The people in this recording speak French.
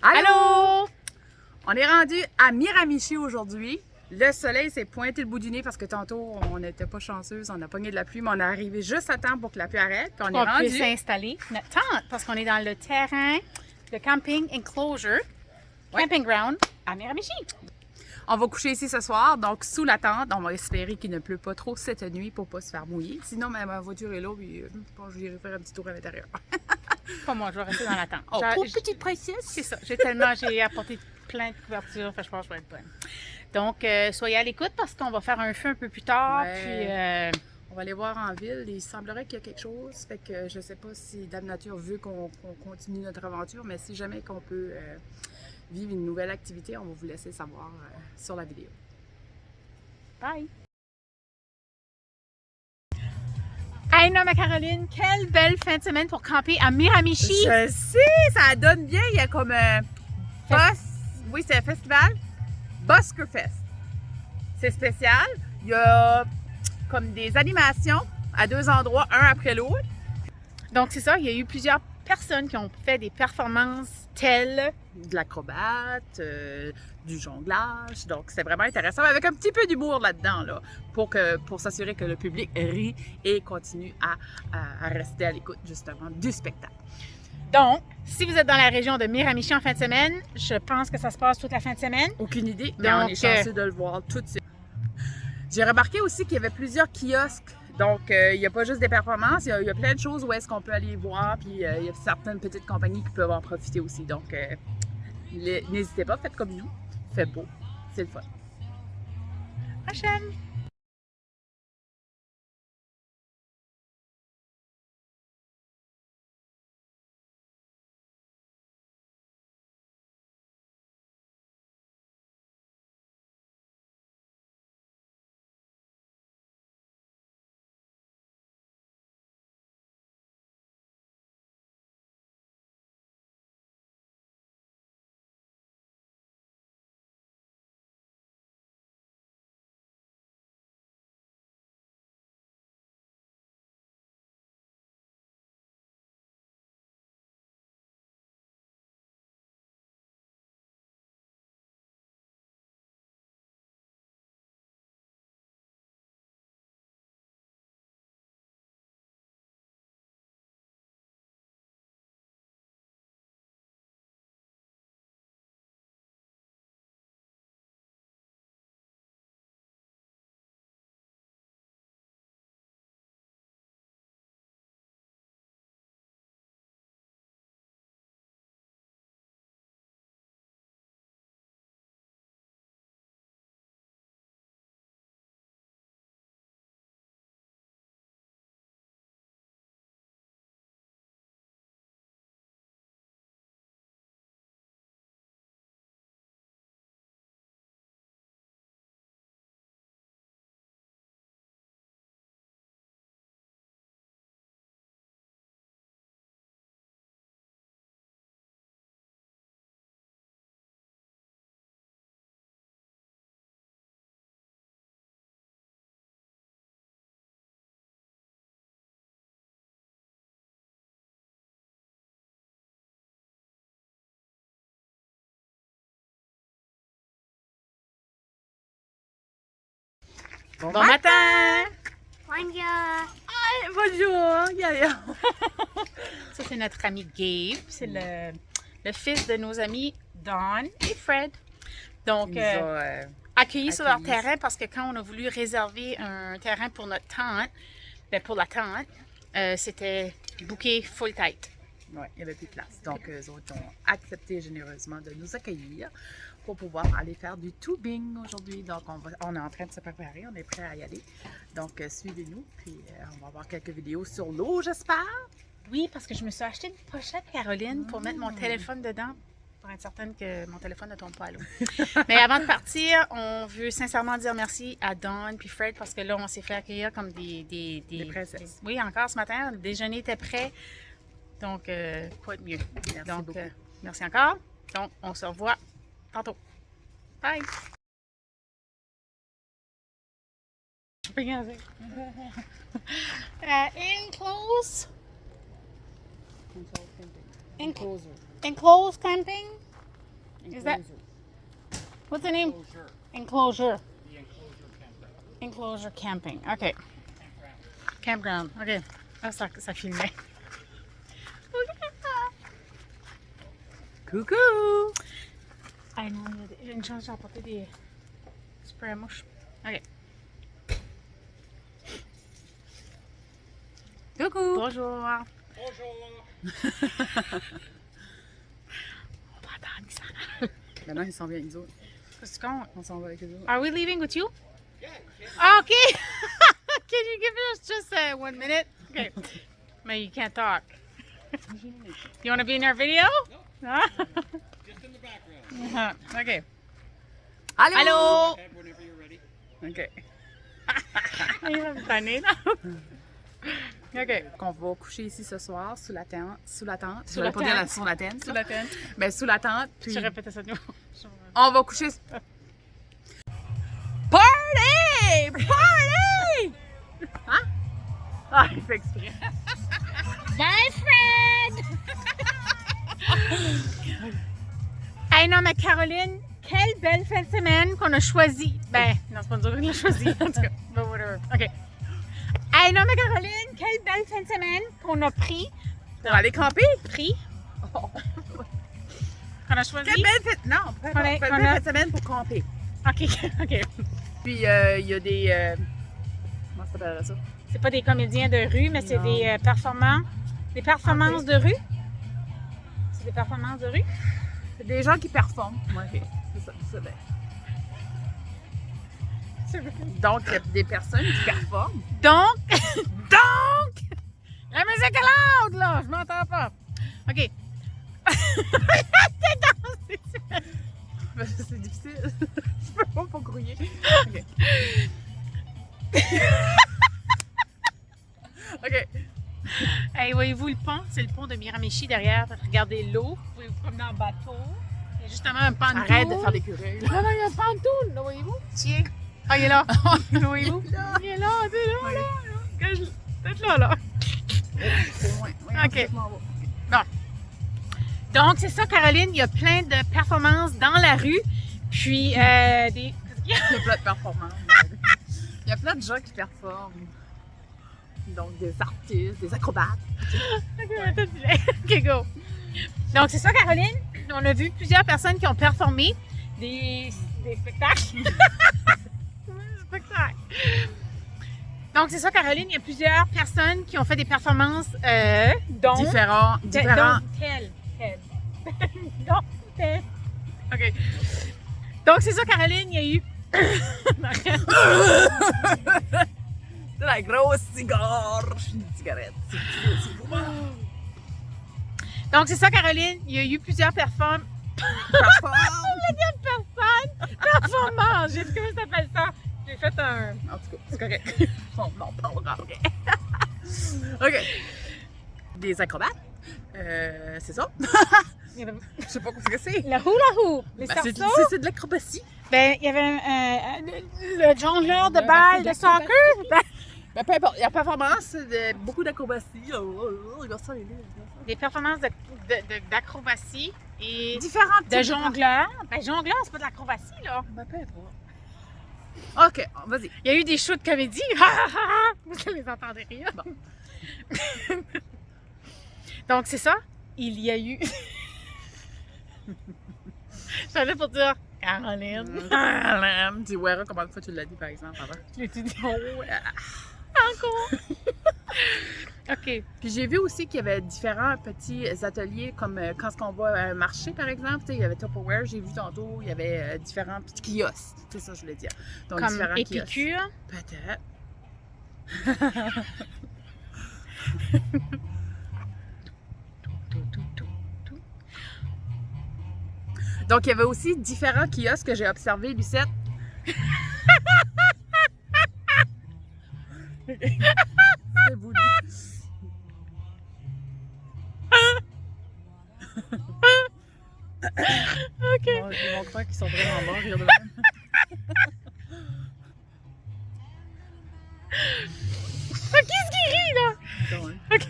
Allô! On est rendu à Miramichi aujourd'hui. Le soleil s'est pointé le bout du nez parce que tantôt, on n'était pas chanceuse, on a pogné de la pluie, mais on est arrivé juste à temps pour que la pluie arrête. Puis on est rendu. Peut s'installer notre tente parce qu'on est dans le terrain de camping enclosure, camping ground à Miramichi. On va coucher ici ce soir, donc sous la tente. On va espérer qu'il ne pleut pas trop cette nuit pour ne pas se faire mouiller. Sinon, ma voiture est là, puis je pense que j'irai faire un petit tour à l'intérieur. Pas moi, je vais rester dans la tente. Oh, pour petite princesse! C'est ça. J'ai apporté plein de couvertures, fait que je pense que je vais être bonne. Donc, soyez à l'écoute parce qu'on va faire un feu un peu plus tard. Ouais. Puis, on va aller voir en ville. Il semblerait qu'il y a quelque chose. Fait que je sais pas si Dame Nature veut qu'on continue notre aventure, mais si jamais qu'on peut vivre une nouvelle activité, on va vous laisser savoir sur la vidéo. Bye! Hey, non, ma Caroline, quelle belle fin de semaine pour camper à Miramichi! Je sais, ça donne bien. Il y a comme oui, c'est un festival. Busker Fest. C'est spécial. Il y a comme des animations à deux endroits, un après l'autre. Donc, c'est ça, il y a eu plusieurs personnes qui ont fait des performances telles de l'acrobate, du jonglage. Donc, c'est vraiment intéressant, avec un petit peu d'humour là-dedans, là, pour s'assurer que le public rit et continue à rester à l'écoute, justement, du spectacle. Donc, si vous êtes dans la région de Miramichi en fin de semaine, je pense que ça se passe toute la fin de semaine. Aucune idée, mais on est chanceux de le voir tout de suite. J'ai remarqué aussi qu'il y avait plusieurs kiosques. Donc, il n'y a pas juste des performances, il y a plein de choses où est-ce qu'on peut aller voir, puis il y a certaines petites compagnies qui peuvent en profiter aussi. Donc, n'hésitez pas, faites comme nous, fait beau, c'est le fun. Prochaine! Bon matin! Bonjour! Hi, bonjour! Yeah. Ça, c'est notre ami Gabe. C'est le fils de nos amis Dawn et Fred. Donc, accueillis sur leur terrain parce que quand on a voulu réserver un terrain pour notre tente, pour la tente, c'était booké full tight. Oui, il n'y avait plus de place. Donc, eux autres ont accepté généreusement de nous accueillir pour pouvoir aller faire du tubing aujourd'hui. Donc, on est en train de se préparer, on est prêt à y aller. Donc, suivez-nous, puis on va avoir quelques vidéos sur l'eau, j'espère. Oui, parce que je me suis acheté une pochette, Caroline, pour mettre mon téléphone dedans, pour être certaine que mon téléphone ne tombe pas à l'eau. Mais avant de partir, on veut sincèrement dire merci à Dawn puis Fred, parce que là, on s'est fait accueillir comme des princesses. Oui, encore ce matin, le déjeuner était prêt. Donc, quoi de mieux? Merci Donc, beaucoup. merci encore. Donc, on se revoit tantôt. Bye! Enclosed camping. Is that... What's the name? Enclosure. The enclosure campground. Enclosure camping. OK. Campground. OK. Ah, ça filmait. Coucou! Ah non, il y a une chance d'apporter des sprays à mouche. OK. Coucou! Bonjour. Bonjour. On va attendre qu'ils s'en aillent. Maintenant, ils s'en viennent avec nous autres. Qu'est-ce qu'on... On s'en va avec eux autres. Are we leaving with you? Yeah, you Ah, OK. Can you give us just 1 minute? OK. But you can't talk. You want to be in our video? No. just in the background. OK. Allô? Allô? Head whenever you're ready. OK. Il va me tanner, là. OK. On va coucher ici ce soir sous la tente. Sous la tente. Sous Je la voulais pas dire tente. sur la tente. Sous la tente. Mais sous la tente. Puis Je répète ça de nouveau. on va coucher. Party! Party! Hein? Ah, il fait exprès. Bye, Fred! Hey, non, mais Caroline, quelle belle fin de semaine qu'on a choisie. Ben, non, c'est pas nous autres qu'on l'a choisie, en tout cas. But whatever. OK. Hey, non, mais Caroline, quelle belle fin de semaine qu'on a pris. Pour aller camper? Pris. Qu'on a choisi. Quelle belle fête! Non, pas On est- belle on a- fête de semaine pour camper. OK, OK. Puis il y a des. Comment ça s'appelle ça? C'est pas des comédiens de rue, mais c'est Non. des performances. Des performances OK. de rue? C'est des performances de rue? C'est des gens qui performent. Ouais, ok. C'est ça, c'est bien. Donc, il y a des personnes qui performent. Donc, la musique est loud, là, je m'entends pas. OK. Ben, c'est difficile. Je peux pas grouiller. OK. OK. Hey, voyez-vous le pont? C'est le pont de Miramichi derrière. Regardez l'eau. Vous pouvez vous promener en bateau. Il y a justement un pantoun. Arrête de faire des curés. Non, non, il y a un pantoun, là, voyez-vous? Tiens. Ah, il est là. Voyez-vous? Il est là, t'es là, là. Peut-être là, là. C'est loin. Oui, OK. je m'en vais. Donc, c'est ça, Caroline. Il y a plein de performances dans la rue. Puis, des... Il y a plein de performances. Il y a plein de gens qui performent. Donc, des artistes, des acrobates. OK, go. Donc, c'est ça, Caroline. On a vu plusieurs personnes qui ont performé des spectacles. Des spectacles. Donc, c'est ça, Caroline. Il y a plusieurs personnes qui ont fait des performances dont... Différents. dont telle. Donc, telle. OK. Donc, c'est ça, Caroline. Il y a eu... C'est la grosse cigare. Une cigarette. C'est pour moi. Donc, c'est ça, Caroline. Il y a eu plusieurs performances. Performance. J'ai vu comment ça s'appelle ça. J'ai fait un... En tout cas, c'est correct. On en parlera, OK. OK. Des acrobates. C'est ça. Je sais pas ce que c'est. Le hula hoop. Les Ben, sarceaux. c'est de l'acrobatie. Ben, il y avait le jongleur de balle de soccer. Ben, peu importe. Il y a performance, beaucoup d'acrobatie. Regarde ça, les livres. Des performances d'acrobatie et Différentes de jongleur. Ben, jongleur, c'est pas de l'acrobatie, là. Ben, peu importe. OK, vas-y. Il y a eu des shows de comédie. Vous les entendez rire. Bon. Donc, c'est ça. Il y a eu... J'allais pour dire Caroline. Caroline. Dis, ouais, comment de fois tu l'as dit, par exemple, avant? Je l'ai dit. Oh, Encore. OK. Puis j'ai vu aussi qu'il y avait différents petits ateliers, comme quand on va à un marché, par exemple. Tu sais, il y avait Tupperware, j'ai vu tantôt, il y avait différents petits kiosques. C'est ça que je voulais dire. Donc, Comme différents Épicure. kiosques. Peut-être. Donc, il y avait aussi différents kiosques que j'ai observés, Lucette. C'est voulu. OK. Ils vont croire qu'ils sont vraiment morts, rire de même. Qu'est-ce qui rit, là? Donc, OK.